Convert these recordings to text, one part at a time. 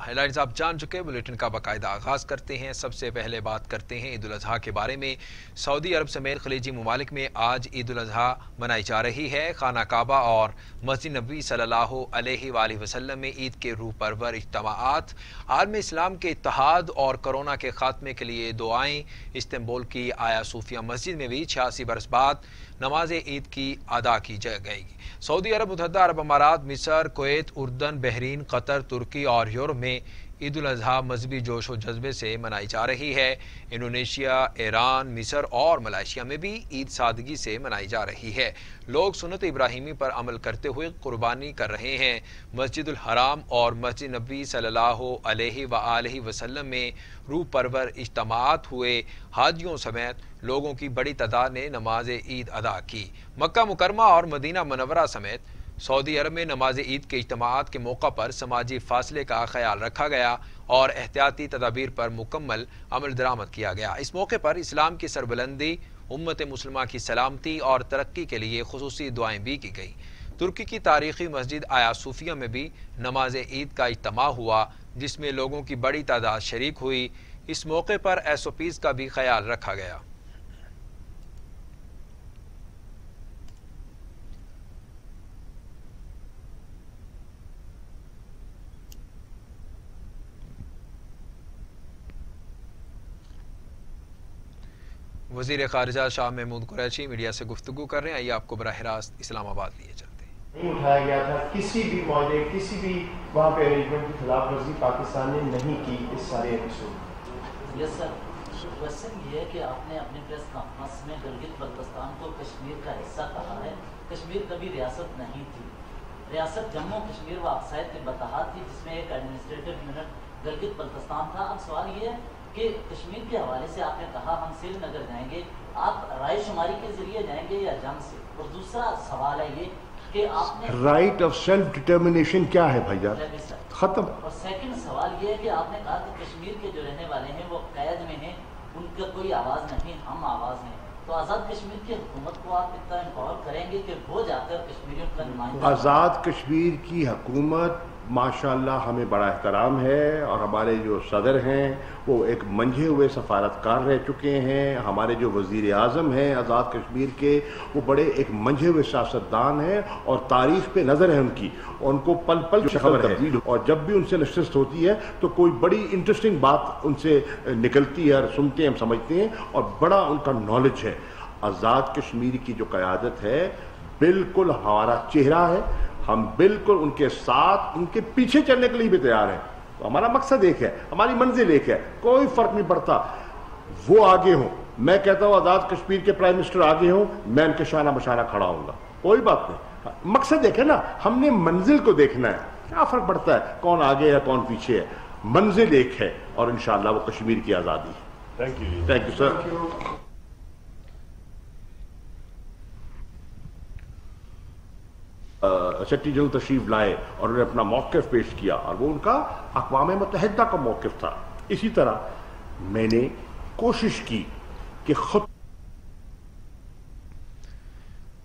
Headlines आप जान चुके, बुलेटिन का बाकायदा आगाज करते हैं। सबसे पहले बात करते हैं ईद उल अजहा के बारे में। सऊदी अरब समेत खलीजी ममालिक में आज ईद उल अजहा मनाई जा रही है। खाना काबा और मस्जिद नबी सल्लल्लाहु अलैहि वसल्लम में ईद के रूह परवर इज्तिमाआत, आलम इस्लाम के इत्तेहाद और कोरोना के खात्मे के लिए दुआएं। इस्तांबुल की आया सूफिया मस्जिद में भी 86 बरस बाद नमाज ईद की अदा की जाएगी। सऊदी अरब, मुत्तहदा अरब अमारात, मिस्र, कुवैत, उर्दन, बहरीन, कतर, तुर्की और यूरोप में ईद उल अजहा मजहबी जोश व जज्बे से मनाई जा रही है। इंडोनेशिया, ईरान, मिस्र और मलेशिया में भी ईद सादगी से मनाई जा रही है। लोग सुन्नत इब्राहिमी पर अमल करते हुए कुर्बानी कर रहे हैं। मस्जिदुल हराम और मस्जिद नबी सल्लल्लाहु अलैहि वसल्लम में रूह परवर इज्तिमाआत हुए। हाजियों समेत लोगों की बड़ी तादाद ने नमाज ईद अदा की। मक्का मुकरमा और मदीना मनव्वरा समेत सऊदी अरब में नमाज ईद के इज्तिमाआत के मौका पर समाजी फासले का ख्याल रखा गया और एहतियाती तदाबीर पर मुकम्मल अमल दरामद किया गया। इस मौके पर इस्लाम की सरबुलंदी, उम्मत मुस्लिमा की सलामती और तरक्की के लिए खुसूसी दुआएं भी की गई। तुर्की की तारीखी मस्जिद आया सूफिया में भी नमाज ईद का इज्तिमा हुआ, जिसमें लोगों की बड़ी तादाद शरीक हुई। इस मौके पर SOPs का भी ख्याल रखा गया। वज़ीर ख़ारिजा शाह महमूद कुरैशी मीडिया से गुफ्तगू कर रहे हैं। आइए आपको बराह रास्त इस्लामाबाद लिए चलते हैं। नहीं उठाया गया था, किसी भी मौके किसी भी वहाँ पे अरेंजमेंट की खिलाफ वर्जी पाकिस्तान ने नहीं की इस सारे एपिसोड। यस सर, क्वेश्चन ये है कि आपने अपनी प्रेस कॉन्फ्रेंस में गिलगित बल्तिस्तान को कश्मीर का हिस्सा कहा है। कश्मीर कभी रियासत नहीं थी। रियासत जम्मू कश्मीर व अक्सार के बतहात थी, जिसमें एक एडमिनिस्ट्रेटिव यूनिट गिलगित बल्तिस्तान था। अब सवाल ये है कि कश्मीर के हवाले से आपने कहा हम श्रीनगर जाएंगे, आप राय शुमारी के जरिए जाएंगे या जंग से? और दूसरा सवाल है ये कि आपने राइट ऑफ सेल्फ डिटर्मिनेशन क्या है भाईजान, खत्म। और सेकंड सवाल ये है कि आपने कहा कि कश्मीर के जो रहने वाले हैं वो कैद में हैं, उनका कोई आवाज़ नहीं, हम आवाज़ हैं। तो आज़ाद कश्मीर की हुकूमत को आप इतना इम्पावर करेंगे कि वो जाकर कश्मीरियों का नुमाइंदा? आज़ाद कश्मीर की हुकूमत माशाल्लाह हमें बड़ा एहतराम है, और हमारे जो सदर हैं वो एक मंझे हुए सफारतकार रह चुके हैं। हमारे जो वज़ीर आज़म हैं आज़ाद कश्मीर के, वो बड़े एक मंझे हुए सियासतदान हैं और तारीख पे नज़र है उनकी, उनको पल पल खबर है। और जब भी उनसे नशिस्त होती है तो कोई बड़ी इंटरेस्टिंग बात उनसे निकलती है और सुनते हैं, हम समझते हैं, और बड़ा उनका नॉलेज है। आज़ाद कश्मीर की जो क़यादत है बिल्कुल हमारा चेहरा है, हम बिल्कुल उनके साथ, उनके पीछे चलने के लिए भी तैयार हैं। तो हमारा मकसद एक है, हमारी मंजिल एक है, कोई फर्क नहीं पड़ता वो आगे हो। मैं कहता हूं आज़ाद कश्मीर के प्राइम मिनिस्टर आगे हो, मैं उनके शाना बशाना खड़ा होऊंगा, कोई बात नहीं। मकसद एक है ना, हमने मंजिल को देखना है, क्या फर्क पड़ता है कौन आगे है कौन पीछे है, मंजिल एक है और इंशाअल्लाह वो कश्मीर की आज़ादी है। Thank you sir. Secretary general तशरीफ लाए और उन्होंने अपना मौक़िफ़ पेश किया, और वो उनका अक़वाम मुत्तहिदा का मौक़िफ़ था। इसी तरह मैंने कोशिश की कि खुद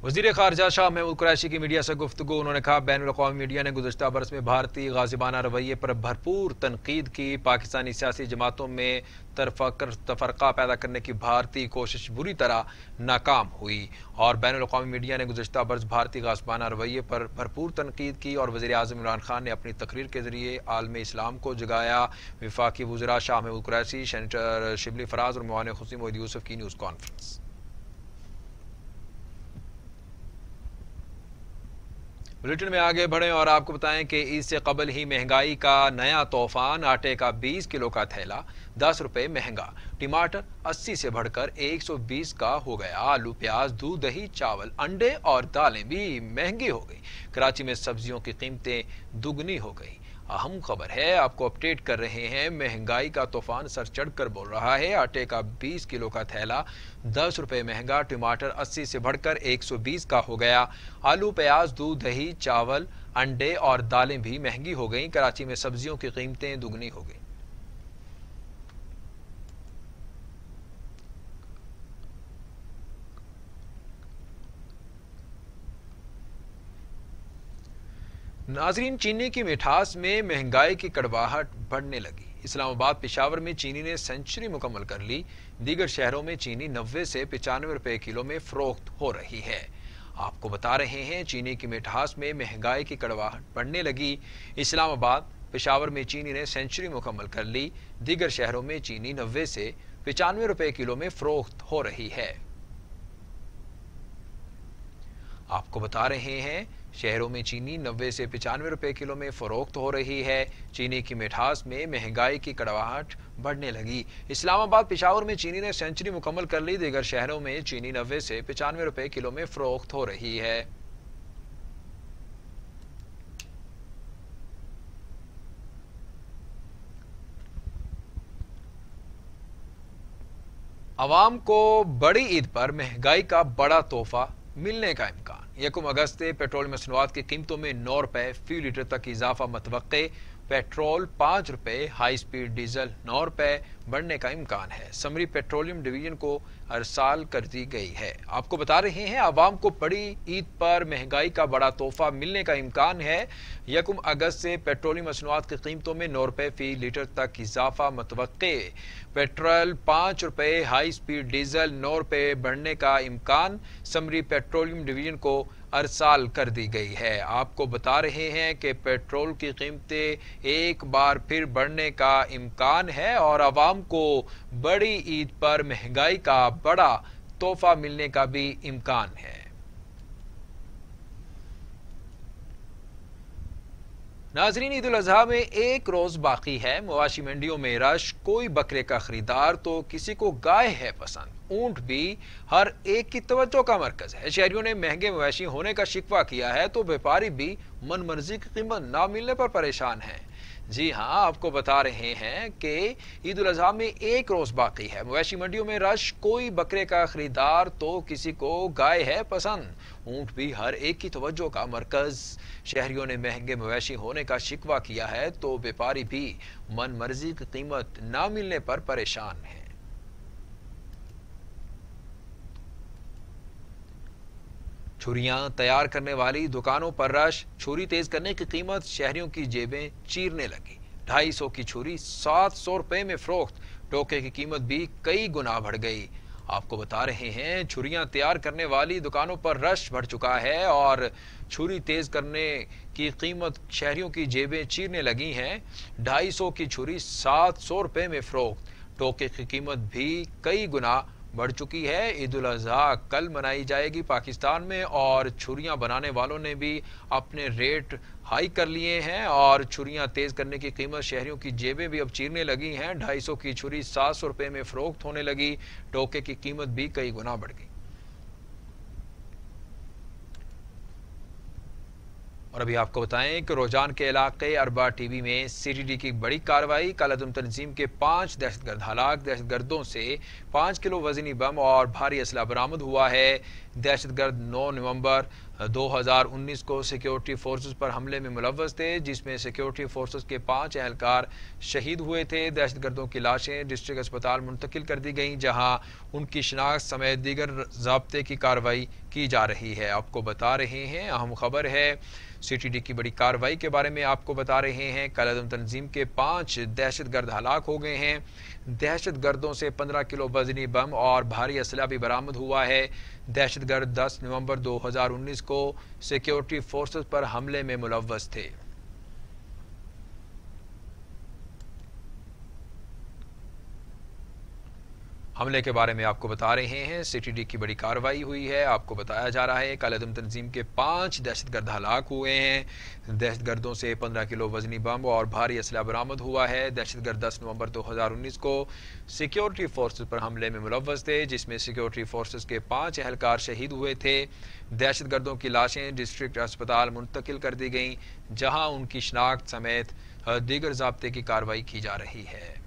वज़ीर ख़ारिजा शाह महमूद कुरैशी की मीडिया से गुफ्तगू। उन्होंने कहा बैनुल-अक़वामी मीडिया ने गुज़श्ता बरस में भारतीय गाज़िबाना रवैये पर भरपूर तनकीद की। पाकिस्तानी सियासी जमातों में तफ़रक़ा पैदा करने की भारतीय कोशिश बुरी तरह नाकाम हुई, और बैनुल-अक़वामी मीडिया ने गुज़श्ता बरस भारतीय गाज़िबाना रवैये पर भरपूर तनकीद की और वज़ीर आज़म इमरान खान ने अपनी तकरीर के ज़रिए आलम इस्लाम को जगाया। वफ़ाक़ी वज़रा शाह महमूद कुरैशी, सेनेटर शिबली फराज और मौलाना खुर्शीद मोहम्मद यूसुफ की न्यूज़ कॉन्फ्रेंस। बुलेटिन में आगे बढ़ें और आपको बताएं कि ईद से कबल ही महंगाई का नया तूफान। आटे का 20 किलो का थैला 10 रुपये महंगा, टमाटर 80 से बढ़कर 120 का हो गया। आलू, प्याज, दूध, दही, चावल, अंडे और दालें भी महंगी हो गई। कराची में सब्जियों की कीमतें दुगनी हो गई। अहम खबर है, आपको अपडेट कर रहे हैं। महंगाई का तूफान सर चढ़कर बोल रहा है। आटे का 20 किलो का थैला 10 रुपये महंगा, टमाटर 80 से बढ़कर 120 का हो गया। आलू, प्याज, दूध, दही, चावल, अंडे और दालें भी महंगी हो गई। कराची में सब्जियों की कीमतें दुगनी हो गई। नाजरीन, चीनी की मिठास में महंगाई की कड़वाहट बढ़ने लगी। इस्लामाबाद पेशावर में चीनी ने सेंचुरी मुकम्मल कर ली। दीगर शहरों में चीनी 90 से 95 रुपए किलो में फरोख्त हो रही है। आपको बता रहे हैं, चीनी की मिठास में महंगाई की कड़वाहट बढ़ने लगी। इस्लामाबाद पेशावर में चीनी ने सेंचुरी मुकम्मल कर ली। दीगर शहरों में चीनी 90 से 95 रुपए किलो में फरोख्त हो रही है। आपको बता रहे हैं, शहरों में चीनी 90 से 95 रुपए किलो में फरोख्त हो रही है। चीनी की मिठास में महंगाई की कड़वाहट बढ़ने लगी। इस्लामाबाद पेशावर में चीनी ने सेंचुरी मुकम्मल कर ली। दीगर शहरों में चीनी 90 से 95 रुपए किलो में फरोख्त हो रही है। अवाम को बड़ी ईद पर महंगाई का बड़ा तोहफा मिलने का इम्कान। 1 अगस्त से पेट्रोल मसनूआत की कीमतों में 9 रुपए फी लीटर तक इजाफा मतवक्के। पेट्रोल 5 रुपए, हाई स्पीड डीजल 9 रुपए बढ़ने का इम्कान है। समरी पेट्रोलियम डिवीजन को अरसाल कर दी गई है। आपको बता रहे हैं, आवाम को बड़ी ईद पर महंगाई का बड़ा तोहफा मिलने का इम्कान है। 1 अगस्त से पेट्रोलियम मसनूआत की कीमतों में 9 रुपए फी लीटर तक इजाफा मतवक्के। पेट्रोल 5 रुपए, हाई स्पीड डीजल 9 रुपए बढ़ने का इम्कान समरी पेट्रोलियम डिवीजन को अरसाल कर दी गई है। आपको बता रहे हैं कि पेट्रोल की कीमतें एक बार फिर बढ़ने का इम्कान है और आवाम को बड़ी ईद पर महंगाई का बड़ा तोहफा मिलने का भी इम्कान है। नाजरीन, ईद उल अजहा में एक रोज बाकी है। मवाशी मंडियों में रश, कोई बकरे का खरीदार तो किसी को गाय है पसंद। ऊंट भी हर एक की तवज्जो का मरकज है। शहरियों ने महंगे मवेशी होने का शिकवा किया है तो व्यापारी भी मन मर्जी की कीमत ना मिलने पर परेशान है। जी हाँ, आपको बता रहे हैं कि ईद उल अजहा में एक रोज बाकी है। मवेशी मंडियों में रश, कोई बकरे का खरीदार तो किसी को गाय है पसंद। ऊंट भी हर एक की तवज्जो का मरकज। शहरियों ने महंगे मवेशी होने का शिकवा किया है तो व्यापारी भी मन मर्जी की कीमत ना मिलने पर परेशान है। छुरियां तैयार करने वाली दुकानों पर रश, छुरी तेज करने की कीमत शहरियों की जेबें चीरने लगी। 250 की छुरी 700 रुपए में फरोख्त। टोके की कीमत भी कई गुना बढ़ गई। आपको बता रहे हैं, छुरियां तैयार करने वाली दुकानों पर रश बढ़ चुका है और छुरी तेज करने की कीमत शहरियों की जेबें चीरने लगी हैं। 250 की छुरी 700 रुपए में फरोख्त। टोके की कीमत भी कई गुना बढ़ चुकी है। ईद उल अजहा कल मनाई जाएगी पाकिस्तान में और छुरियां बनाने वालों ने भी अपने रेट हाई कर लिए हैं और छुरियां तेज करने की कीमत शहरियों की जेबें भी अब चीरने लगी हैं। 250 की छुरी 700 रुपए में फरोख्त होने लगी। टोके की कीमत भी कई गुना बढ़ गई। और अभी आपको बताएं कि रोजान के इलाके अरबा टीवी में सीटीडी की बड़ी कार्रवाई। कालादम तंजीम के 5 दहशतगर्द हलाक। दहशतगर्दों से 5 किलो वजनी बम और भारी असला बरामद हुआ है। दहशतगर्द 9 नवंबर 2019 को सिक्योरिटी फोर्सेस पर हमले में मुलव्वस थे, जिसमें सिक्योरिटी फोर्सेस के 5 एहलकार शहीद हुए थे। दहशतगर्दों की लाशें डिस्ट्रिक्ट अस्पताल मुंतकिल कर दी गईं, जहां उनकी शिनाख्त समेत दीगर ज़ाब्ते की कार्रवाई की जा रही है। आपको बता रहे हैं, अहम खबर है, सीटीडी की बड़ी कार्रवाई के बारे में आपको बता रहे हैं। कालादम तंजीम के 5 दहशतगर्द हलाक हो गए हैं। दहशतगर्दों से 15 किलो वजनी बम और भारी असला भी बरामद हुआ है। दहशतगर्द 10 नवंबर 2019 को सिक्योरिटी फोर्सेस पर हमले में मुलव्वस थे। हमले के बारे में आपको बता रहे हैं, सीटीडी की बड़ी कार्रवाई हुई है। आपको बताया जा रहा है, कालादम तंजीम के 5 दहशतगर्द हलाक हुए हैं। दहशतगर्दों से 15 किलो वजनी बम और भारी असला बरामद हुआ है। दहशतगर्द 10 नवंबर 2019 को सिक्योरिटी फोर्सेस पर हमले में मुलव्वस थे, जिसमें सिक्योरिटी फोर्सेस के 5 एहलकार शहीद हुए थे। दहशतगर्दों की लाशें डिस्ट्रिक्ट अस्पताल मुंतकिल कर दी गईं, जहां उनकी शिनाख्त समेत दीगर ज़ाब्ते की कार्रवाई की जा रही है।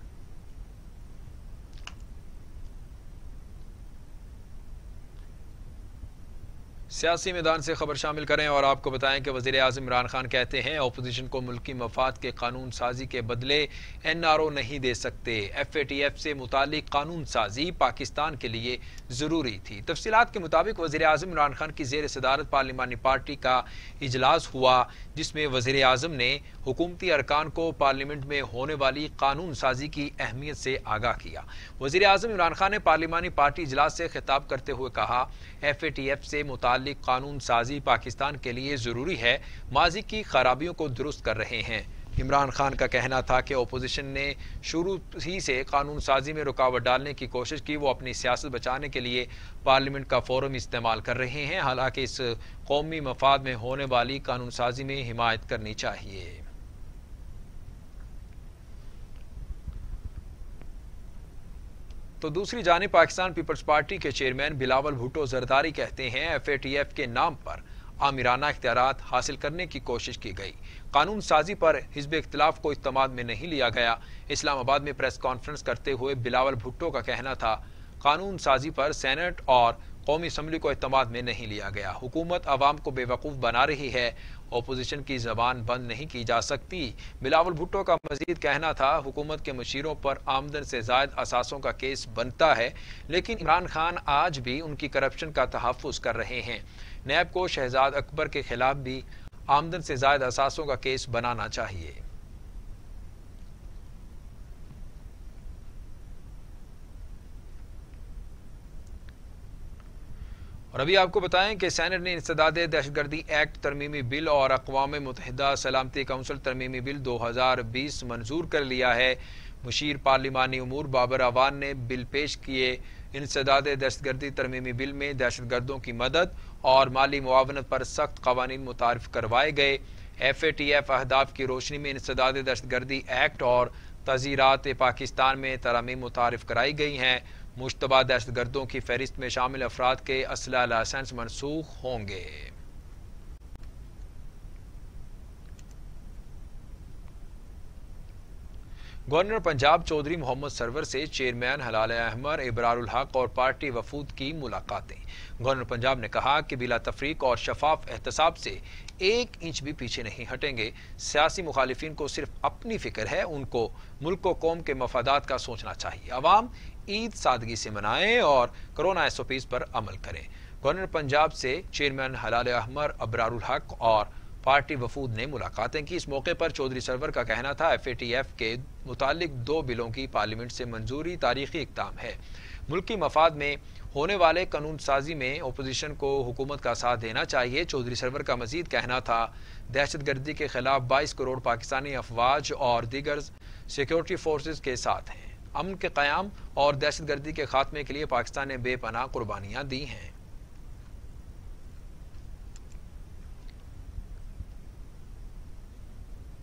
सियासी मैदान से खबर शामिल करें और आपको बताएं कि वज़ीर आज़म इमरान खान कहते हैं अपोजिशन को मुल्की मफाद के कानून साजी के बदले NRO नहीं दे सकते। FATF से मुतालिक कानून साजी पाकिस्तान के लिए ज़रूरी थी। तफसीलात के मुताबिक वज़ीर आज़म इमरान खान की ज़ेर सदारत पार्लिमानी पार्टी का इजलास हुआ, जिसमें वज़ीर आज़म ने हुकूमती अरकान को पार्लियामेंट में होने वाली कानून साजी की अहमियत से आगाह किया। वज़ीर आज़म इमरान खान ने पार्लिमानी पार्टी इजलास से खिताब करते हुए कहा, FATF से मुतालिक कानून साजी पाकिस्तान के लिए ज़रूरी है, माजी की खराबियों को दुरुस्त कर रहे हैं। इमरान खान का कहना था कि अपोजिशन ने शुरू ही से कानून साजी में रुकावट डालने की कोशिश की। वो अपनी सियासत बचाने के लिए पार्लियामेंट का फोरम इस्तेमाल कर रहे हैं। हालांकि इस कौमी मफाद में होने वाली कानून साजी में हिमायत करनी चाहिए। तो दूसरी जानिब पाकिस्तान पीपल्स पार्टी के चेयरमैन बिलावल भुट्टो जरदारी कहते हैं FATF के नाम पर आमिराना इख्तियारात हासिल करने की कोशिश की गई। कानून साजी पर हिज़्ब इख्तिलाफ को इत्तेमाद में नहीं लिया गया। इस्लामाबाद में प्रेस कॉन्फ्रेंस करते हुए बिलावल भुट्टो का कहना था, कानून साजी पर सेनेट और कौमी असम्बली को इत्तेमाद में नहीं लिया गया। हुकूमत अवाम को बेवकूफ़ बना रही है, अपोजिशन की जबान बंद नहीं की जा सकती। बिलावल भुट्टो का मजीद कहना था, हुकूमत के मुशीरों पर आमदन से ज़ायद असासों का केस बनता है, लेकिन इमरान खान आज भी उनकी करप्शन का तहफ़्फ़ुज़ कर रहे हैं। नैब को शहजाद अकबर के खिलाफ भी आमदन से ज़ायद असासों का केस बनाना चाहिए। और अभी आपको बताएं कि सेनेट ने इंसदाद दहशतगर्दी एक्ट तरमीमी बिल और अक़वाम मुत्तहिदा सलामती काउंसिल तरमीमी बिल 2020 मंजूर कर लिया है। मुशीर पार्लिमानी उमूर बाबर अवान ने बिल पेश किए। इंसदाद दहशतगर्दी तरमीमी बिल में दहशतगर्दों की मदद और माली मुआवनत पर सख्त क़वानीन मुतारिफ करवाए गए। FATF अहदाफ की रोशनी में इंसदाद दहशतगर्दी एक्ट और तज़ीरात पाकिस्तान में तरमीम मुतारिफ कराई गई हैं। मुश्तबा दहशतगर्दों की फहरिस्त में शामिल अफराद के असला लाइसेंस मनसूख होंगे। गवर्नर पंजाब चौधरी मोहम्मद सरवर से चेयरमैन हलाल अहमर, इबरारुल हक और पार्टी वफूद की मुलाकातें। गवर्नर पंजाब ने कहा कि बिला तफरीक और शफाफ एहतसाब से 1 इंच भी पीछे नहीं हटेंगे। सियासी मुखालिफिन को सिर्फ अपनी फिक्र है, उनको मुल्क व कौम के मफादात का सोचना चाहिए। अवाम ईद सादगी से मनाएं और कोरोना SOPs पर अमल करें। गवर्नर पंजाब से चेयरमैन हलाल अहमर, इबरारुल हक और पार्टी वफूद ने मुलाकातें की। इस मौके पर चौधरी सरवर का कहना था, FATF के मुतालिक 2 बिलों की पार्लियामेंट से मंजूरी तारीखी इक़दाम है। मुल्की मफाद में होने वाले कानून साजी में अपोजिशन को हुकूमत का साथ देना चाहिए। चौधरी सरवर का मजीद कहना था, दहशतगर्दी के खिलाफ 22 करोड़ पाकिस्तानी अफवाज और दीगर सिक्योरिटी फोर्सेज के साथ हैं। अमन के क़याम और दहशतगर्दी के खात्मे के लिए पाकिस्तान ने बेपनाह कुर्बानियाँ दी हैं।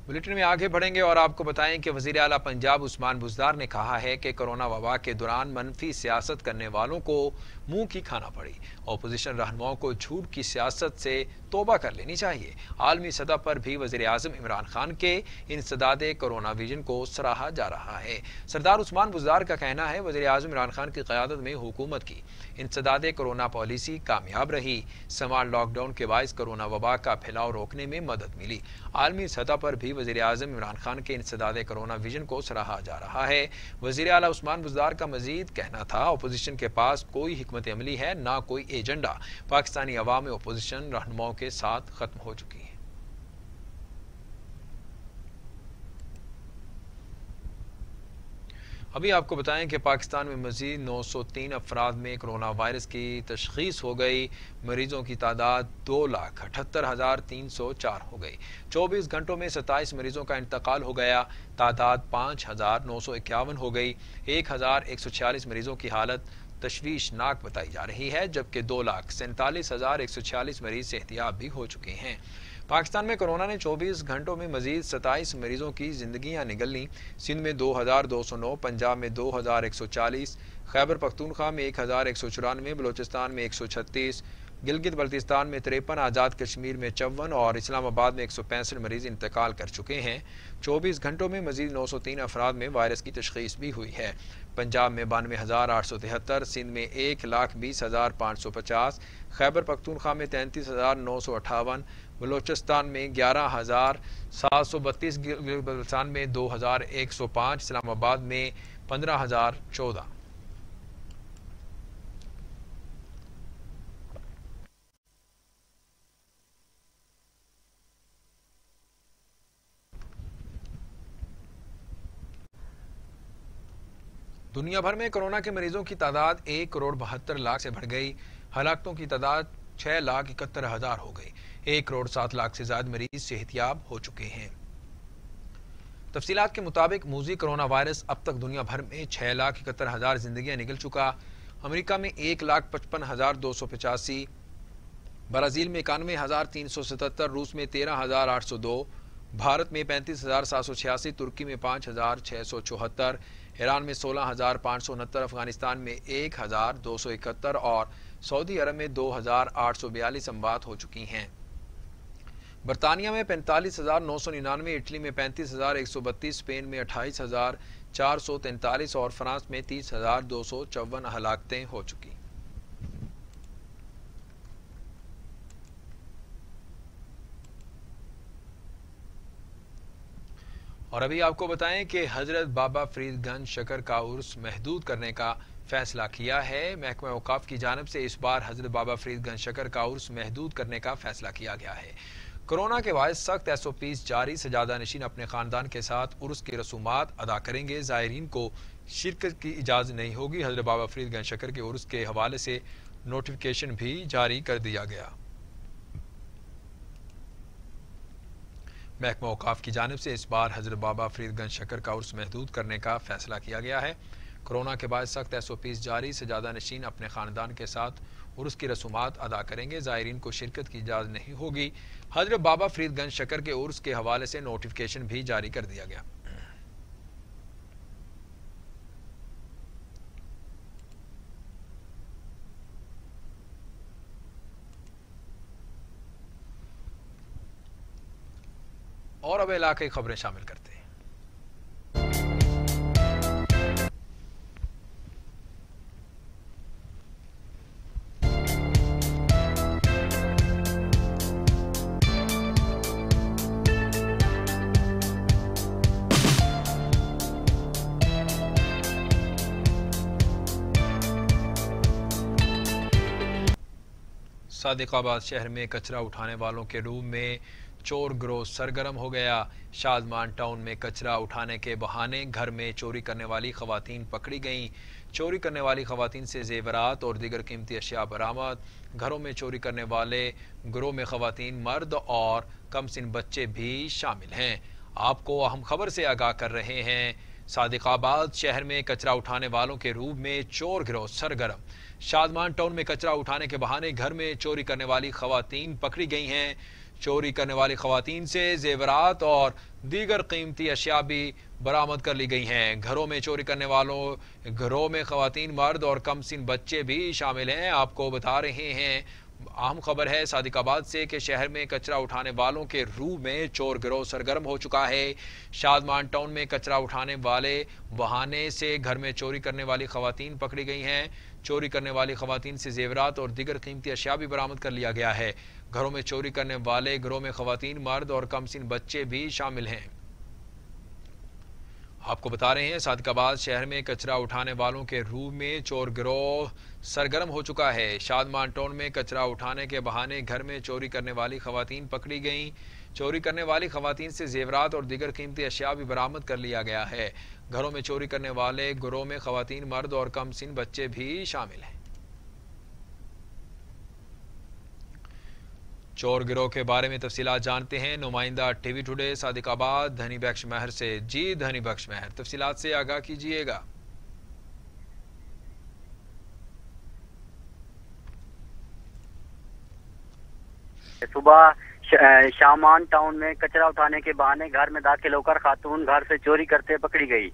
बुलेटिन में आगे बढ़ेंगे और आपको बताएं कि वज़ीर आला पंजाब उस्मान बुज़दार ने कहा है कि कोरोना वबा के दौरान मनफी सियासत करने वालों को मुंह की खाना पड़ी। अपोजिशन रहनुमाओं को झूठ की सियासत से तौबा कर लेनी चाहिए। आलमी सतह पर भी वज़ीर आज़म इमरान खान के इंसदाद कोरोना विजन को सराहा जा रहा है। सरदार उस्मान बुज़दार का कहना है, वज़ीर आज़म इमरान खान की क़यादत में हुकूमत की इंसदाद कोरोना पॉलिसी कामयाब रही। समाल लॉकडाउन के बायस कोरोना वबा का फैलाव रोकने में मदद मिली। आलमी सतह पर भी वज़ीर आज़म इमरान खान के इंसदाद कोरोना विजन को सराहा जा रहा है। वज़ीर आला उस्मान बुज़दार का मजीद कहना था, अपोजिशन के पास कोई हिकमत अमली है, ना कोई एजेंडा। पाकिस्तानी अवाम में अपोजिशन रहनुमाओं के साथ खत्म हो चुकी है। अभी आपको बताएं कि पाकिस्तान में मजीद 903 अफराद में कोरोना वायरस की तशख़ीस हो गई। मरीजों की तादाद 2,78,304 हो गई। 24 घंटों में 27 मरीजों का इंतकाल हो गया। तादाद 5,951 हो गई। 1,146 मरीजों की हालत तशवीशनाक बताई जा रही है, जबकि 2,47,146 मरीज सेहतियाब भी हो चुके हैं। पाकिस्तान में कोरोना ने 24 घंटों में मजीद 27 मरीजों की जिंदगियां निगल ली। सिंध में 2,209, पंजाब में 2,140, खैबर पख्तूनख्वा में 1,194, बलोचिस्तान में 136, गिलगित बल्तिस्तान में 53, आज़ाद कश्मीर में 54 और इस्लामाबाद में 165 मरीज इंतकाल कर चुके हैं। 24 घंटों में मजीद 903 अफराद में वायरस की तशखीस भी हुई है। पंजाब में 92,873, सिंध में 1,20,550, खैबर पख्तूनख्वा में 33,958, बलोचिस्तान में 11,732, गिलगित बल्तिस्तान में 2,105, इस्लामाबाद में 15,014। दुनिया भर में कोरोना के मरीजों की तादाद 1,72,00,000 से बढ़ गई। हलाकतों की तादाद 6,71,000 हो गई। 1,07,00,000 से ज्यादा मरीज सेहतियाब हो चुके हैं। तफसीलात के मुताबिक मूजी कोरोना वायरस अब तक दुनिया भर में 6,71,000 जिंदगियां निकल चुका। अमेरिका में 1,55,285, ब्राजील में 91,377, रूस में 13,802, भारत में 35,786, तुर्की में 5,674, ईरान में 16,569, अफगानिस्तान में 1,271 और सऊदी अरब में 2,842 अमवात हो चुकी हैं। बरतानिया में 45,999, इटली में 35,132, स्पेन में 28,443 और फ्रांस में 30,254 हलाकतें हो चुकी। और अभी आपको बताएं कि हजरत बाबा फरीदगंज शकर का उर्स महदूद करने का फैसला किया है। महकमा औकाफ की जानिब से इस बार हजरत बाबा फरीदगंज शकर का उर्स महदूद करने का फैसला किया गया है। कोरोना के बायस सख्त SOPs जारी, सजादा नशीन अपने खानदान के साथ उर्स की रसूमात अदा करेंगे। ज़ायरीन को शिरकत की इजाज़त नहीं होगी। हजरत बाबा फरीदगंज शकर के उर्स के हवाले से नोटिफिकेशन भी जारी कर दिया गया। महकमा औकाफ की जानिब से इस बार हजरत बाबा फरीदगंज शकर का उर्स महदूद करने का फैसला किया गया है। कोरोना के बाद सख्त SOPs जारी, सजादा नशीन अपने खानदान के साथ उर्स की रसूमात अदा करेंगे। ज़ायरीन को शिरकत की इजाज़त नहीं होगी। हजरत बाबा फरीदगंज शकर के उर्स के हवाले से नोटिफिकेशन भी जारी कर दिया गया। और अब इलाके की खबरें शामिल करते हैं। सादिकाबाद शहर में कचरा उठाने वालों के रूम में चोर गिरोह सरगर्म हो गया। शादमान टाउन में कचरा उठाने के बहाने घर में चोरी करने वाली खवातीन पकड़ी गईं। चोरी करने वाली खवातीन से जेवरात और दीगर कीमती अशिया बरामद। घरों में चोरी करने वाले गिरोह में खवातीन, मर्द और कमसिन बच्चे भी शामिल हैं। आपको अहम खबर से आगाह कर रहे हैं। सादिकाबाद शहर में कचरा उठाने वालों के रूप में चोर गिरोह सरगर्म। शादमान टाउन में कचरा उठाने के बहाने घर में चोरी करने वाली खवातीन पकड़ी गई हैं। चोरी करने वाली खवातीन से जेवरात और दीगर कीमती अशिया भी बरामद कर ली गई हैं। घरों में चोरी करने वालों घरों में खवातीन, मर्द और कमसिन बच्चे भी शामिल हैं। आपको बता रहे हैं, अहम खबर है सादिकाबाद से कि शहर में कचरा उठाने वालों के रूप में चोर गिरोह सरगर्म हो चुका है। शादमान टाउन में कचरा उठाने वाले बहाने से घर में चोरी करने वाली खवातीन पकड़ी गई हैं। चोरी करने वाली खवातीन से जेवरात और दीगर कीमती अशिया भी बरामद कर लिया गया है। घरों में चोरी करने वाले गिरोह में खवातीन, मर्द और कमसिन बच्चे भी शामिल हैं। आपको बता रहे हैं, सादिकाबाद शहर में कचरा उठाने वालों के रूप में चोर गिरोह सरगर्म हो चुका है। शादमान टाउन में कचरा उठाने के बहाने घर में चोरी करने वाली खवातीन पकड़ी गईं। चोरी करने वाली खवातीन से जेवरात और दीगर कीमती अशिया भी बरामद कर लिया गया है। घरों में चोरी करने वाले गिरोह में खवातीन, मर्द और कमसिन बच्चे भी शामिल हैं। चोर गिरोह के बारे में तफसीलात जानते हैं नुमाइंदा टीवी टुडे सादिकाबाद धनी बख्श महर से। जी धनी बख्श महर, तफसीलात से आगाह कीजिएगा। सुबह शामान टाउन में कचरा उठाने के बहाने घर में दाखिल होकर खातून घर से चोरी करते पकड़ी गई।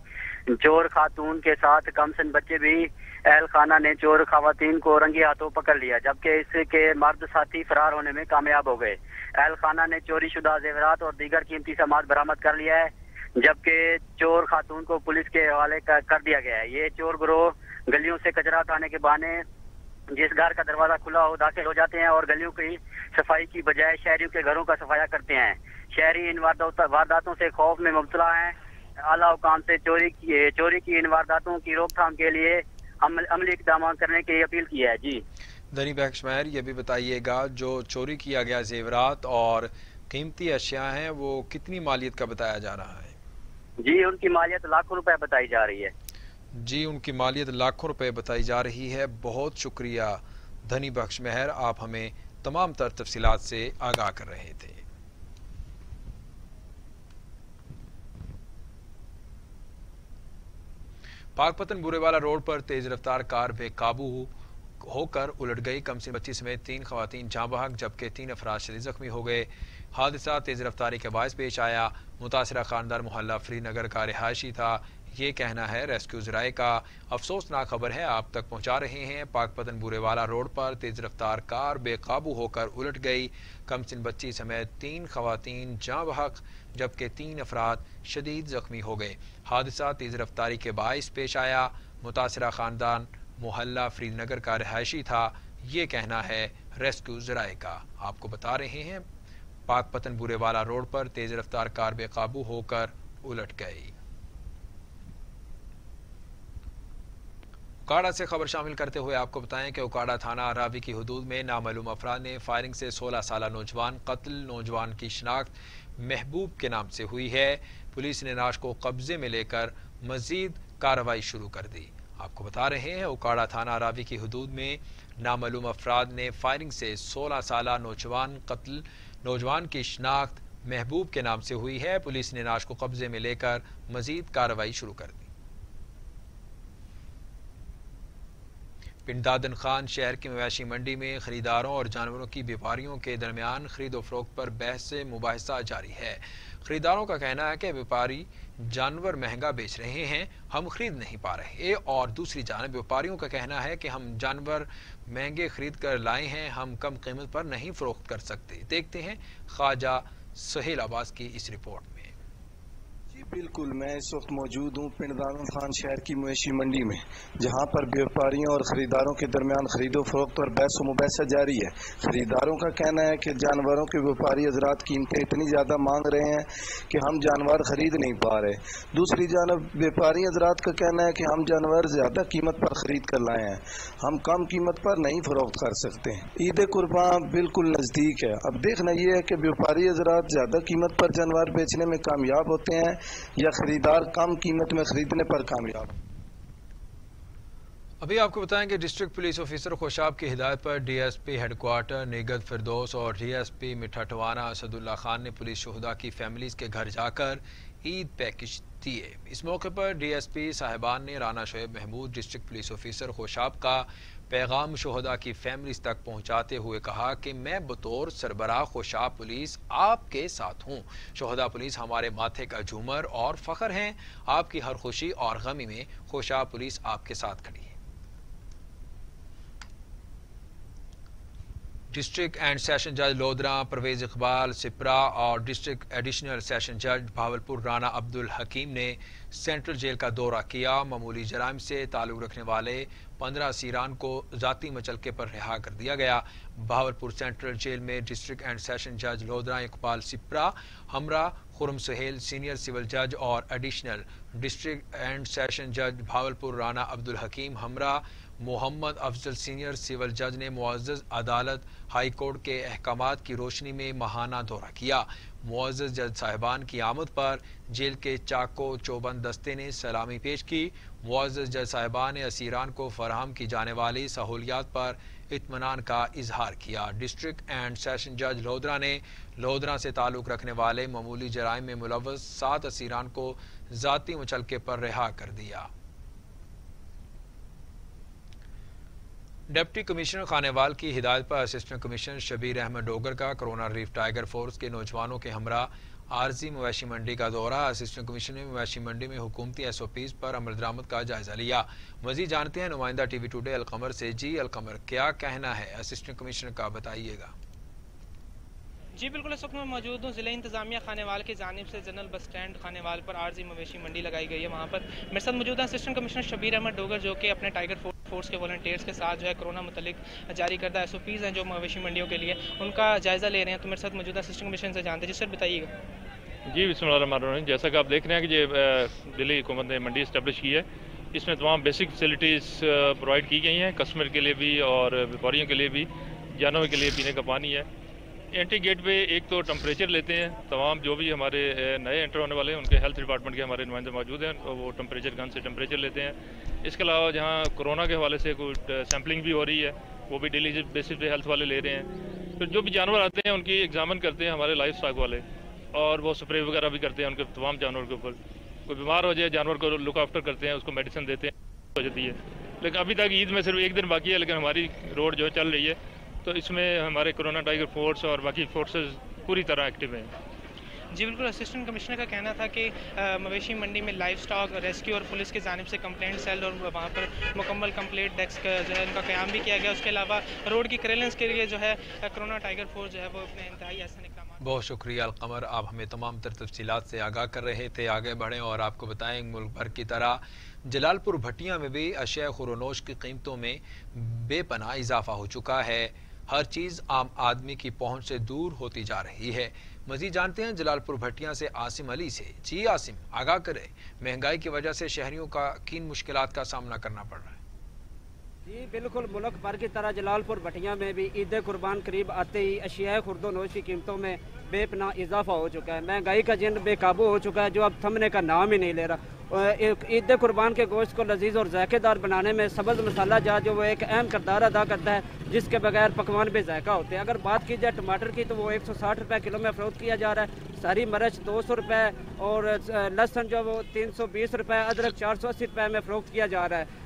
चोर खातून के साथ कमसिन बच्चे भी अहल खाना ने चोर खवातीन को रंगे हाथों पकड़ लिया, जबकि इसके मर्द साथी फरार होने में कामयाब हो गए। अहल खाना ने चोरी शुदा जेवरात और दीगर कीमती सामान बरामद कर लिया है, जबकि चोर खातून को पुलिस के हवाले कर दिया गया है। ये चोर गिरोह गलियों से कचरा उठाने के बहाने जिस घर का दरवाजा खुला हो दाखिल हो जाते हैं और गलियों की सफाई की बजाय शहरियों के घरों का सफाया करते हैं। शहरी इन वारदातों से खौफ में मुब्तला हैं। आला हुकाम से चोरी की इन वारदातों की रोकथाम के लिए अमली इक़दाम करने की अपील की है। जी धनी बख्श महर, ये भी बताइएगा जो चोरी किया गया जेवरात और कीमती अशिया हैं वो कितनी मालियत का बताया जा रहा है? जी उनकी मालियत लाखों रुपए बताई जा रही है। जी उनकी मालियत लाखों रुपए बताई जा रही है। बहुत शुक्रिया धनी बख्श महर, आप हमें तमाम तर तफसीलात से आगाह कर रहे थे। पाकपतन बुरेवाला रोड पर तेज रफ्तार कार बेकाबू होकर उलट गई। कमसिन बच्ची समेत 3 खवातीन जाँ बहक जबकि 3 अफराद शदीद जख्मी हो गए। हादसा तेज रफ्तारी के बायस पेश आया। मुतासरा खानदार मोहल्ला फ्रीनगर का रिहायशी था, ये कहना है रेस्क्यू ज़राए का। अफसोसनाक खबर है आप तक पहुंचा रहे हैं। पाकपतन बुरेवाला रोड पर तेज रफ्तार कार बेकाबू होकर उलट गई। कमसिन बच्ची समेत 3 खवातीन जाँ बहक जबकि 3 अफराद शदीद जख्मी हो गए। हादसा तेज रफ्तारी के बायस पेश आया। मुतासरा खानदान मोहल्ला फ्रीनगर का रिहायशी था, ये कहना है रेस्क्यू ज़राए का। आपको बता रहे हैं पाकपतन बुरेवाला रोड पर तेज रफ्तार कार बेकाबू होकर उलट गई। उकाड़ा से खबर शामिल करते हुए आपको बताएं कि उकाड़ा थाना रावी की हदूद में नामालूम अफराद ने फायरिंग से 16 साला नौजवान कत्ल। नौजवान की शिनाख्त महबूब के नाम से हुई है। पुलिस ने लाश को कब्जे में लेकर मजीद कार्रवाई शुरू कर दी। आपको बता रहे हैं उकाड़ा थाना रावी की हदूद में नामालूम अफराद ने फायरिंग से 16 साला नौजवान कत्ल। नौजवान की शिनाख्त महबूब के नाम से हुई है। पुलिस ने लाश को कब्जे में लेकर मजीद कार्रवाई शुरू कर दी। पिंड दादन खान शहर की मवेशी मंडी में खरीदारों और जानवरों की व्यापारियों के दरमियान खरीदो फरोख्त पर बहस से मुबाहिसा जारी है। खरीदारों का कहना है कि व्यापारी जानवर महंगा बेच रहे हैं, हम खरीद नहीं पा रहे, और दूसरी जानब व्यापारियों का कहना है कि हम जानवर महंगे खरीद कर लाए हैं, हम कम कीमत पर नहीं फरोख्त कर सकते। देखते हैं ख्वाजा सुहेल अब्बास की इस रिपोर्ट में। बिल्कुल, मैं इस वक्त मौजूद हूँ पिंड दादन खान शहर की मवेशी मंडी में, जहाँ पर व्यापारियों और ख़रीदारों के दरमियान खरीदो फरोख्त और बहस मुबाहिसा जारी है। खरीदारों का कहना है कि जानवरों के व्यापारी हजरात कीमतें इतनी ज़्यादा मांग रहे हैं कि हम जानवर खरीद नहीं पा रहे। दूसरी जानब व्यापारी हजरात का कहना है कि हम जानवर ज़्यादा कीमत पर खरीद कर लाए हैं, हम कम कीमत पर नहीं फरोख्त कर सकते। ईद कुर्बान बिल्कुल नज़दीक है। अब देखना यह है कि व्यापारी हजरात ज़्यादा कीमत पर जानवर बेचने में कामयाब होते हैं या खरीदार कम कीमत में खरीदने पर कामयाब। अभी आपको बताएं कि डिस्ट्रिक्ट पुलिस ऑफिसर खुशाब की हिदायत पर डीएसपी हेडक्वार्टर निगत फिरदौस और डीएसपी मिठाटवाना असदुल्ला खान ने पुलिस शोहदा की फैमिलीज के घर जाकर ईद पैकेज दिए। इस मौके पर डीएसपी साहिबान ने Rana Shoaib Mahmood district police officer Khushab का पैगाम शोहदा की फैमिलीज तक पहुंचाते हुए कहा कि मैं बतौर सरबराह खुशाब पुलिस आपके साथ हूं। शोहदा पुलिस हमारे माथे का झूमर और फख्र हैं। आपकी हर खुशी और गमी में खुशाब पुलिस आपके साथ खड़ी है। डिस्ट्रिक्ट एंड सेशन जज लोधरा परवेज इकबाल सिपरा और डिस्ट्रिक्ट एडिशनल सेशन जज भावलपुर राना अब्दुल हकीम ने सेंट्रल जेल का दौरा किया। मामूली जराइम से ताल्लुक रखने वाले 15 सीरान को जाती मचलके पर रिहा कर दिया गया। भावलपुर सेंट्रल जेल में डिस्ट्रिक्ट एंड सेशन जज लोधरा इकबाल सिपरा हमरा खुरम सुहेल सीनियर सिविल जज और एडिशनल डिस्ट्रिक्ट एंड सेशन जज भावलपुर राना अब्दुल हकीम हमरा मोहम्मद अफजल सीनियर सिविल जज ने मुअज़्ज़ज़ अदालत हाई कोर्ट के अहकामात की रोशनी में माहाना दौरा किया। मुअज़्ज़ज़ जज साहिबान की आमद पर जेल के चाको चौबंद दस्ते ने सलामी पेश की। मुअज़्ज़ज़ जज साहिबान ने असीरान को फराहम की जाने वाली सहूलियात पर इत्मीनान का इजहार किया। डिस्ट्रिक्ट एंड सेशन जज लोधरा ने लोधरा से ताल्लुक रखने वाले मामूली जराइम में मुलव्वस 7 असीरान को जाती मचलके पर रिहा कर दिया। डिप्टी कमिश्नर खानेवाल की हिदायत पर असिस्टेंट कमिश्नर शबीर अहमद डोगर का कोरोना रिलीफ टाइगर फोर्स के नौजवानों के हमरा आरजी मवेशी मंडी का दौरा। असिस्टेंट कमिश्नर ने मवेशी मंडी में हुकूमती SOPs पर अमल दरामद का जायजा लिया। मजीद जानते हैं नुमाइंदा TV टुडे अलकमर से। जी अलकमर, क्या कहना है असिस्टेंट कमिश्नर का, बताइएगा। जी बिल्कुल, इस वक्त मैं मौजूद हूँ ज़िला इंतज़ामिया खानेवाल की जानिब से जनरल बस स्टैंड खानेवाल पर आरजी मवेशी मंडी लगाई गई है। वहाँ पर मेरे साथ मौजूद है असिस्टेंट कमिश्नर शबीर अहमद डोगर, जो कि अपने टाइगर फोर्स के वॉलंटियर्स के साथ जो है कोरोना मुतलिक जारी करदा SOPs हैं जो मवेशी मंडियों के लिए, उनका जायज़ा ले रहे हैं। तो मेरे साथ मौजूद है असिस्टेंट कमिश्नर से जानते हैं। जी सर बताइएगा। जी बिस्मिल्लाहिर्रहमानिर्रहीम, जैसा कि आप देख रहे हैं कि ये दिल्ली हुकूमत ने मंडी इस्टेब्लिश की है। इसमें तमाम बेसिक फैसिलिटीज़ प्रोवाइड की गई हैं, कस्टमर के लिए भी और व्यापारियों के लिए भी, जानवरों के लिए पीने का पानी है। एंट्री गेट पे एक तो टेम्परेचर लेते हैं, तमाम जो भी हमारे नए एंटर होने वाले हैं उनके हेल्थ डिपार्टमेंट के हमारे नुमाइंदे मौजूद हैं, वो टेम्परेचर गन से टेम्परेचर लेते हैं। इसके अलावा जहाँ कोरोना के हवाले से कोई सैम्पलिंग भी हो रही है, वो भी डेली बेसिस पे हेल्थ वाले ले रहे हैं। फिर जो भी जानवर आते हैं उनकी एग्जामिन करते हैं हमारे लाइफ स्टॉक वाले, और वो स्प्रे वगैरह भी करते हैं उनके तमाम जानवर के ऊपर। कोई बीमार हो जाए जानवर को लुक आफ्टर करते हैं, उसको मेडिसिन देते हैं, हो जाती है। लेकिन अभी तक ईद में सिर्फ एक दिन बाकी है, लेकिन हमारी रोड जो है चल रही है, तो इसमें हमारे कोरोना टाइगर फोर्स और बाकी फोर्सेस पूरी तरह एक्टिव हैं। जी बिल्कुल, असिस्टेंट कमिश्नर का कहना था कि मवेशी मंडी में लाइफ स्टॉक रेस्क्यू और पुलिस की जानिब से कंप्लेंट सेल और वहाँ पर मुकम्मल कंप्लेंट डेस्क जो है उनका क़याम भी किया गया। उसके अलावा रोड की क्लियरेंस के लिए जो है कोरोना टाइगर फोर्स जो है वो अपने इंतहाई ऐसे इक़दाम। बहुत शुक्रिया अलकमर, आप हमें तमाम तर तफसीलात से आगाह कर रहे थे। आगे बढ़ें और आपको बताएं, मुल्क भर की तरह जलालपुर भट्टियाँ में भी अशिया खुरोनोश की कीमतों में बेपनाह इजाफा हो चुका है। हर चीज़ आम आदमी की पहुंच से दूर होती जा रही है। मजीद जानते हैं जलालपुर भट्टियां से आसिम अली से। जी आसिम, आगाह करें, महंगाई की वजह से शहरियों का किन मुश्किलात का सामना करना पड़ रहा है? जी बिल्कुल, मुल्क भर की तरह जलालपुर भट्टियां में भी ईद कुर्बान करीब आते ही अशिया खुर्दोनोश की कीमतों में बेपनाह इजाफा हो चुका है। महंगाई का जिन बेकाबू हो चुका है, जो अब थमने का नाम ही नहीं ले रहा। ईद कुर्बान के गोश्त को लजीज और जायकेदार बनाने में सब्ज़ मसाला जात जो वो एक अहम किरदार अदा करता है, जिसके बगैर पकवान बेजायका होते हैं। अगर बात की जाए टमाटर की, तो वो 160 रुपये किलो में फ़रोख्त किया जा रहा है। सारी मिर्च 200 रुपये और लहसुन जो वो 320 रुपये, अदरक 480 रुपये में फ़रोख्त किया जा रहा है।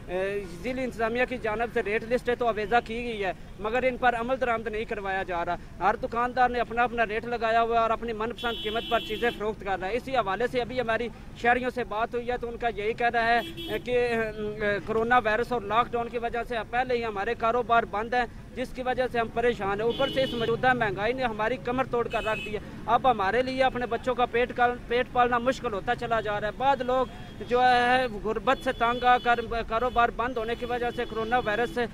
ज़िला इंतज़ामिया की जानब से रेट लिस्टें तो अवेज़ा की गई है, मगर इन पर अमल दरामद नहीं करवाया जा रहा। हर दुकानदार ने अपना अपना रेट लगाया हुआ है और अपनी मनपसंद कीमत पर चीज़ें फ़रोख्त कर रहा है। इसी हवाले से अभी हमारी शहरियों से बात हुई है, तो उनका यही कहना है कि कोरोना वायरस और लॉकडाउन की वजह से पहले ही हमारे कारोबार बंद हैं, जिसकी वजह से हम परेशान हैं। ऊपर से इस मौजूदा महंगाई ने हमारी कमर तोड़ कर रख दी है। अब हमारे लिए अपने बच्चों का पेट पालना मुश्किल होता चला जा रहा है। बाद लोग जो है गुर्बत से तंग आकर, कारोबार बंद होने की वजह से, कोरोना वायरस से,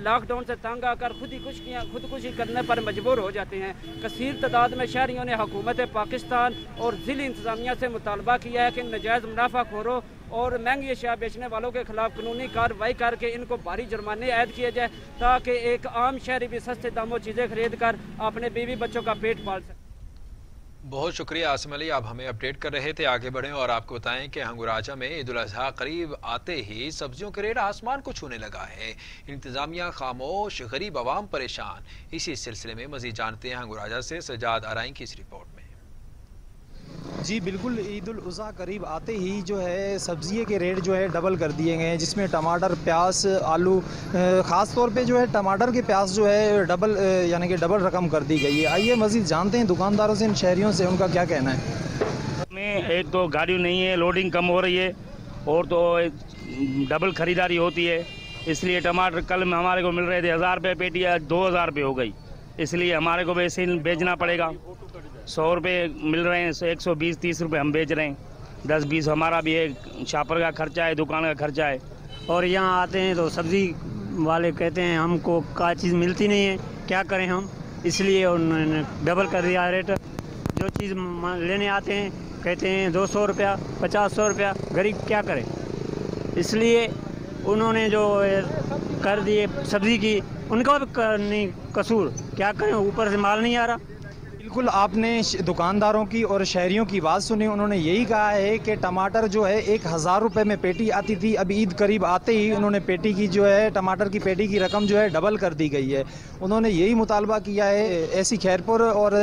लॉकडाउन से तंग आकर खुदकुशी करने पर मजबूर हो जाते हैं। कसीर तादाद में शहरियों ने हुकूमत पाकिस्तान और ज़िला इंतज़ामिया से मुतालबा किया है कि नजायज़ मुनाफाखोरों और महंगी अशिया बेचने वालों के खिलाफ कानूनी कार्रवाई करके इनको भारी जुर्माने आयद किए जाए, ताकि एक आम शहरी भी सस्ते दामों चीज़ें खरीद कर अपने बीवी बच्चों का पेट पाल सके। बहुत शुक्रिया आसिम अली, आप हमें अपडेट कर रहे थे। आगे बढ़ें और आपको बताएं कि हंगुराजा में ईद उल अज़हा करीब आते ही सब्जियों के रेट आसमान को छूने लगा है। इंतज़ामिया खामोश, गरीब आवाम परेशान। इसी सिलसिले में मज़ीद जानते हैं हंगुराजा से सजाद आराई की इस रिपोर्ट में। जी बिल्कुल, ईद उल अज़हा करीब आते ही जो है सब्ज़ी के रेट जो है डबल कर दिए गए हैं, जिसमें टमाटर, प्याज, आलू, ख़ास तौर पे जो है टमाटर के प्याज जो है डबल यानी कि डबल रकम कर दी गई है। आइए मज़ीद जानते हैं दुकानदारों से, इन शहरियों से, उनका क्या कहना है। में एक तो गाड़ी नहीं है, लोडिंग कम हो रही है, और तो डबल ख़रीदारी होती है। इसलिए टमाटर कल में हमारे को मिल रहे थे 1000 रुपये पेटी, आज 2000 रुपये हो गई। इसलिए हमारे को वैसे ही बेचना पड़ेगा। 100 रुपये मिल रहे हैं, 120-130 रुपये हम बेच रहे हैं। 10-20 हमारा भी है, शापर का खर्चा है, दुकान का खर्चा है। और यहाँ आते हैं तो सब्ज़ी वाले कहते हैं हमको क्या चीज़ मिलती नहीं है, क्या करें हम, इसलिए उन्होंने डबल कर दिया रेट। जो चीज़ लेने आते हैं कहते हैं 200 रुपया, 50-100 रुपया, गरीब क्या करे। इसलिए उन्होंने जो कर दिए सब्ज़ी की, उनका भी नहीं कसूर, क्या करें, ऊपर से माल नहीं आ रहा। बिल्कुल आपने दुकानदारों की और शहरियों की बात सुनी। उन्होंने यही कहा है कि टमाटर जो है 1000 रुपये में पेटी आती थी, अब ईद करीब आते ही उन्होंने पेटी की जो है टमाटर की पेटी की रकम जो है डबल कर दी गई है। उन्होंने यही मुतालबा किया है, ऐसी खैरपुर और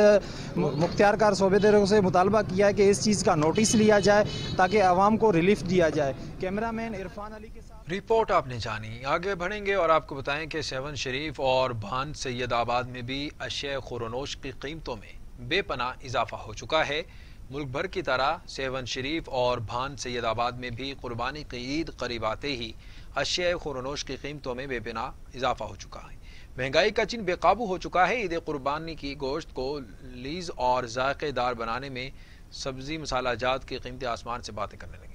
मुख्तियारकार सूबेदारों से मुतालबा किया है कि इस चीज़ का नोटिस लिया जाए ताकि आवाम को रिलीफ दिया जाए। कैमरामैन इरफान अली के साथ रिपोर्ट आपने जानी। आगे बढ़ेंगे और आपको बताएं कि सेवन शरीफ और भान सैयदाबाद में भी अशिया खुरोनोश की कीमतों में बेपनाह इजाफा हो चुका है। मुल्क भर की तरह सेवन शरीफ और भान सैयदाबाद में भी कुर्बानी की ईद करीब आते ही अशिया खुरोनोश की कीमतों में बेपनाह इजाफा हो चुका है। महंगाई का चिन्ह बेकाबू हो चुका है। ईद कुर्बानी की गोश्त को लीज और जायकेदार बनाने में सब्जी मसाला जात की कीमतें आसमान से बातें करने लगी।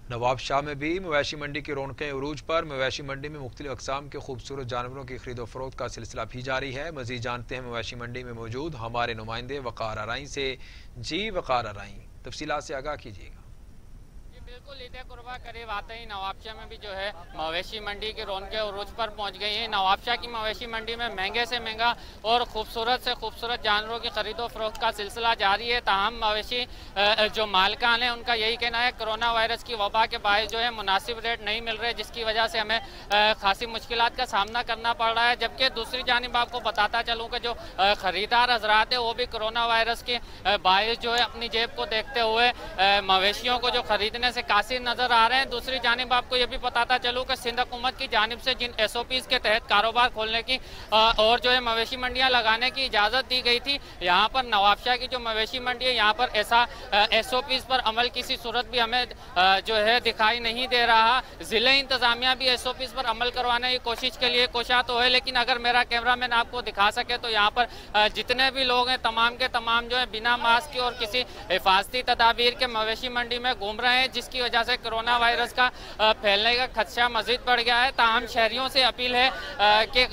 नवाब शाह में भी मवेशी मंडी की रौनकें उरूज पर। मवेशी मंडी में मुख्तलिफ अक़साम के खूबसूरत जानवरों की खरीदो फरोख्त का सिलसिला भी जारी है। मज़ीद जानते हैं मवेशी मंडी में मौजूद हमारे नुमाइंदे वक़ार आराई से। जी वक़ार आराई, तफसीलात से आगाह कीजिएगा। बिल्कुल, ईद कुर्बा करीब आते ही नवाबशाह में भी जो है मवेशी मंडी की रौनकें उरूज पर पहुंच गई हैं। नवाबशाह की मवेशी मंडी में महंगे से महंगा और खूबसूरत से खूबसूरत जानवरों की खरीदो फरोख्त का सिलसिला जारी है। ताहम मवेशी जो मालिकान हैं उनका यही कहना है कोरोना वायरस की वबा के बायस जो है मुनासिब रेट नहीं मिल रहे, जिसकी वजह से हमें खासी मुश्किलात का सामना करना पड़ रहा है। जबकि दूसरी जानिब आपको बताता चलूँ कि जो खरीदार हजरात है वो भी कोरोना वायरस के बायस जो है अपनी जेब को देखते हुए मवेशियों को जो खरीदने से कासिर नजर आ रहे हैं। दूसरी जानिब आपको ये भी बताता चलूँ कि सिंध हुकूमत की जानिब से जिन SOPs के तहत कारोबार खोलने की और जो है मवेशी मंडियां लगाने की इजाज़त दी गई थी, यहाँ पर नवाबशाह की जो मवेशी मंडी है यहाँ पर ऐसा SOPs पर अमल किसी सूरत भी हमें जो है दिखाई नहीं दे रहा। ज़िले इंतज़ामिया भी SOPs पर अमल करवाने की कोशिश के लिए कोशा तो है, लेकिन अगर मेरा कैमरामैन आपको दिखा सके तो यहाँ पर जितने भी लोग हैं तमाम के तमाम जो है बिना मास्क के और किसी हिफाजती तदाबीर के मवेशी मंडी में घूम रहे हैं, जिसकी वजह से कोरोना वायरस का फैलने का खदशा मजीद बढ़ गया है। ताहम शहरियों से अपील है कि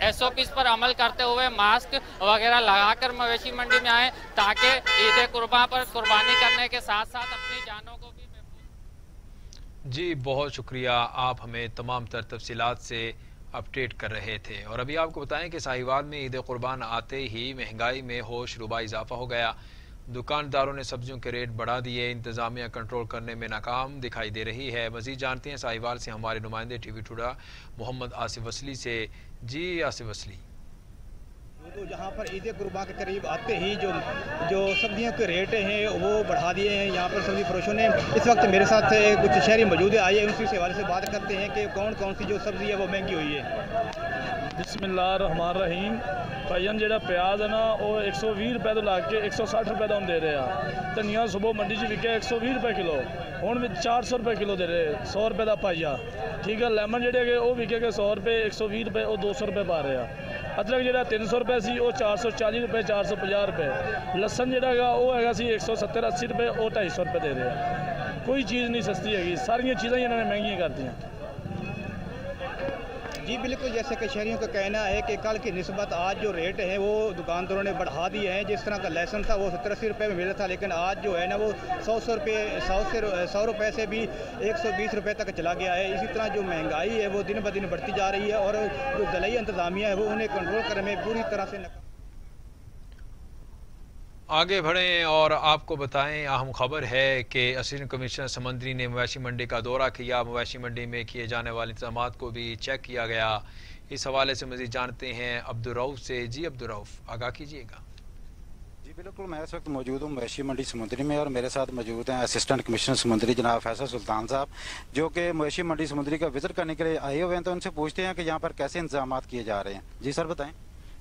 SOPs पर अमल करते हुए मास्क वगैरह लगाकर मवेशी मंडी में आए ताकि ईद कुर्बा पर कुर्बानी करने के साथ साथ अपनी जानों को भी। जी बहुत शुक्रिया, आप हमें तमाम तर तफसीलात से अपडेट कर रहे थे। और अभी आपको बताएं कि साहिवाल में ईद कुर्बान आते ही महंगाई में होश रुबा इजाफा हो गया। दुकानदारों ने सब्जियों के रेट बढ़ा दिए। इंतजामिया कंट्रोल करने में नाकाम दिखाई दे रही है। मजीद जानते हैं साहिवाल से हमारे नुमाइंदे TV टुडा मोहम्मद आसिफ असली से। जी आसिफ असली, तो जहाँ पर ईद कुर्बान के करीब आते ही जो सब्जियों के रेट हैं वो बढ़ा दिए हैं। यहाँ पर सब्जी फरोशों ने इस वक्त मेरे साथ कुछ शहरी मौजूद है, आइए उनसे हवाले से बात करते हैं कि कौन कौन सी जो सब्जी है वो महंगी हुई है। बिस्मिल्लाहिर्रहमानिर्रहीम। भाईजान जेड़ा प्याज है ना वो 120 रुपए तो ला के 160 रुपए का दे रहे हैं। धनिया सुबह मंडी च विके 120 रुपए किलो, हुण 400 रुपए किलो दे रहे, 100 रुपए का पाइया। ठीक है, लेमन जेडे वो विके 100 रुपए 120 रुपए वो 200 रुपए पा रहे हैं। अदरक जेड़ा 300 रुपए सी वो 440 रुपए 450 रुपए। लसन जेड़ा वो है 170-80 रुपए वो 250 रुपए दे रहे हैं। कोई चीज़ नहीं सस्ती हैगी, सारिया चीज़ें इन्होंने महंगियाँ कर दी। जी बिल्कुल, जैसे कि शहरियों का कहना है कि कल की निस्बत आज जो रेट है वो दुकानदारों ने बढ़ा दिए हैं। जिस तरह का लहसुन था वो 70-80 रुपये में मिल रहा था, लेकिन आज जो है ना वो 100 रुपये से भी 120 रुपये तक चला गया है। इसी तरह जो महंगाई है वो दिन ब दिन बढ़ती जा रही है और जो ज़िला इंतज़ामिया है वो उन्हें कंट्रोल करने में पूरी तरह से आगे बढ़ें और आपको बताएं अहम खबर है कि असिस्टेंट कमिश्नर समंदरी ने मवेशी मंडी का दौरा किया। मवेशी मंडी में किए जाने वाले इंतजाम को भी चेक किया गया। इस हवाले से मज़ीद जानते हैं अब्दुर्रऊफ से। जी अब्दुर्रऊफ, आगाह कीजिएगा। जी बिल्कुल, मैं इस वक्त मौजूद हूँ मवेशी मंडी समंदरी में और मेरे साथ मौजूद हैं असिस्टेंट कमिश्नर समंदरी जनाब फैसल सुल्तान साहब, जो कि मवेशी मंडी समंदरी का विजिट करने के लिए आए हुए हैं। तो उनसे पूछते हैं कि यहाँ पर कैसे इंतजाम किए जा रहे हैं। जी सर बताएँ।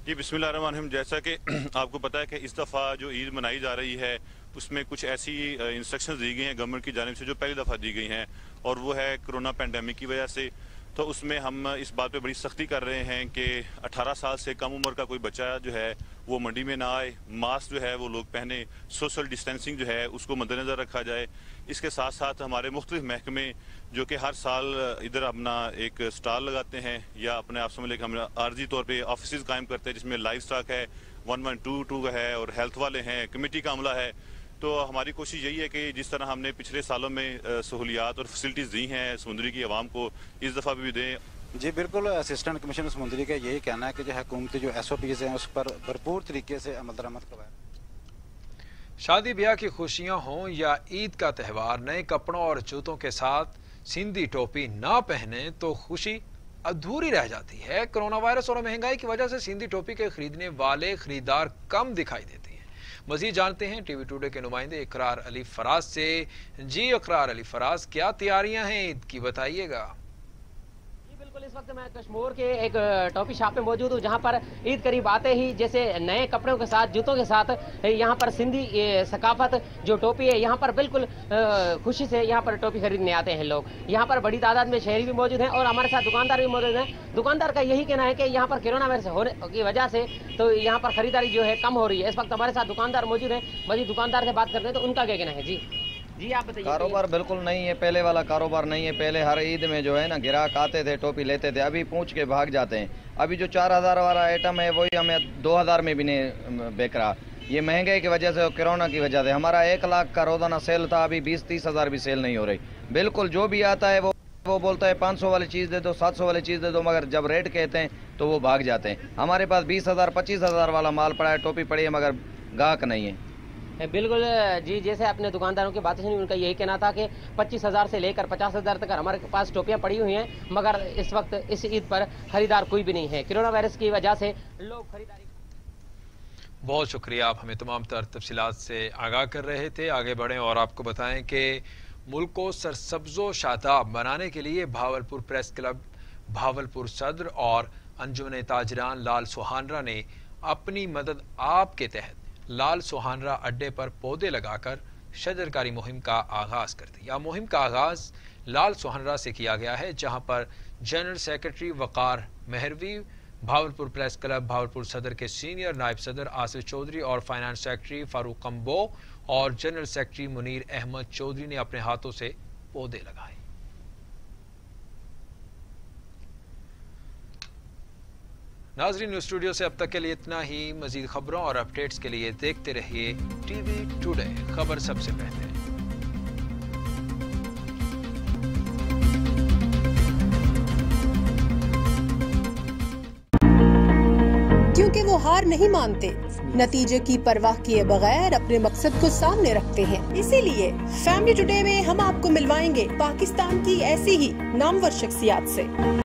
जी बिस्मिल्लाहिर्रहमानिर्रहीम। जैसा कि आपको पता है कि इस दफ़ा जो ईद मनाई जा रही है उसमें कुछ ऐसी इंस्ट्रक्शंस दी गई हैं गवर्नमेंट की जानिब से जो पहली दफ़ा दी गई हैं, और वो है कोरोना पैंडेमिक की वजह से। तो उसमें हम इस बात पे बड़ी सख्ती कर रहे हैं कि 18 साल से कम उम्र का कोई बच्चा जो है वो मंडी में ना आए, मास्क जो है वो लोग पहने, सोशल डिस्टेंसिंग जो है उसको मद्देनज़र रखा जाए। इसके साथ साथ हमारे मुख्तलिफ महकमे जो कि हर साल इधर अपना एक स्टॉल लगाते हैं या अपने आप समझ लेकर हम आर्जी तौर पे ऑफिस कायम करते हैं, जिसमें लाइव स्टॉक है, 1122 है और हेल्थ वाले हैं, कमेटी का अमला है। तो हमारी कोशिश यही है कि जिस तरह हमने पिछले सालों में सहूलियात और फैसिलिटीज़ दी हैं समुद्री की आवाम को, इस दफ़ा भी दें। जी बिल्कुल, असिस्टेंट कमिश्नर समुद्री का यही कहना है कि जो हुकूमती जो SOPs हैं उस पर भरपूर तरीके से अमल दरामद करवाएं। शादी ब्याह की खुशियां हों या ईद का त्यौहार, नए कपड़ों और जूतों के साथ सिंधी टोपी ना पहने तो खुशी अधूरी रह जाती है। कोरोना वायरस और महंगाई की वजह से सिंधी टोपी के खरीदने वाले खरीदार कम दिखाई देते हैं। मजीद जानते हैं टीवी टुडे के नुमाइंदे इकरार अली फराज से। जी इकरार अली फराज, क्या तैयारियां हैं ईद की, बताइएगा। इस वक्त मैं कश्मीर के एक टॉफी शॉप पे मौजूद हूँ, जहाँ पर ईद करीब आते ही जैसे नए कपड़ों के साथ, जूतों के साथ यहाँ पर सिंधी सकाफत जो टोपी है, यहाँ पर बिल्कुल खुशी से यहाँ पर टोपी खरीदने आते हैं लोग। यहाँ पर बड़ी तादाद में शहरी भी मौजूद हैं और हमारे साथ दुकानदार भी मौजूद हैं। दुकानदार का यही कहना है कि यहाँ पर कोरोना वायरस होने की वजह से तो यहाँ पर खरीदारी जो है कम हो रही है। इस वक्त हमारे साथ दुकानदार मौजूद हैं, मजीद दुकानदार से बात करते हैं तो उनका क्या कहना है। जी आप बताइए। कारोबार बिल्कुल नहीं है, पहले वाला कारोबार नहीं है। पहले हर ईद में जो है ना ग्राहक आते थे, टोपी लेते थे, अभी पूछ के भाग जाते हैं। अभी जो 4000 वाला आइटम है वही हमें 2000 में भी नहीं बिक रहा। ये महंगाई की वजह से और कोरोना की वजह से हमारा 1 लाख का रोजाना सेल था, अभी 20-30 हज़ार भी सेल नहीं हो रही। बिल्कुल जो भी आता है वो बोलता है 500 वाली चीज़ दे दो, 700 वाली चीज़ दे दो, मगर जब रेट कहते हैं तो वो भाग जाते हैं। हमारे पास 20,000 25,000 वाला माल पड़ा है, टोपी पड़ी है, मगर गाहक नहीं है। बिल्कुल जी, जैसे अपने दुकानदारों की बातें सुनी, उनका यही कहना था कि 25,000 से लेकर 50,000 तक हमारे पास टोपियां पड़ी हुई हैं, मगर इस वक्त इस ईद पर खरीदार कोई भी नहीं है। कोरोना वायरस की वजह से लोग खरीदारी। बहुत शुक्रिया, आप हमें तमाम तर तफसीलात से आगाह कर रहे थे। आगे बढ़ें और आपको बताएं कि मुल्क को सरसब्जो शादाब बनाने के लिए भावलपुर प्रेस क्लब, भावलपुर सदर और अंजुमन ताजरान लाल सुहानरा ने अपनी मदद आप के तहत लाल सुहानरा अड्डे पर पौधे लगाकर शजरकारी मुहिम का आगाज कर दिया। मुहिम का आगाज लाल सुहानरा से किया गया है, जहां पर जनरल सेक्रेटरी वकार मेहरवी, भावलपुर प्रेस क्लब भावलपुर सदर के सीनियर नायब सदर आसिफ चौधरी और फाइनेंस सेक्रेटरी फारूक कंबो और जनरल सेक्रेटरी मुनीर अहमद चौधरी ने अपने हाथों से पौधे लगाए। नाजरीन, न्यूज़ स्टूडियो से अब तक के लिए इतना ही। मजीद खबरों और अपडेट्स के लिए देखते रहिए टीवी टुडे, खबर सबसे पहले। क्योंकि वो हार नहीं मानते, नतीजे की परवाह किए बगैर अपने मकसद को सामने रखते हैं। इसीलिए फैमिली टुडे में हम आपको मिलवाएंगे पाकिस्तान की ऐसी ही नामवर शख्सियात से।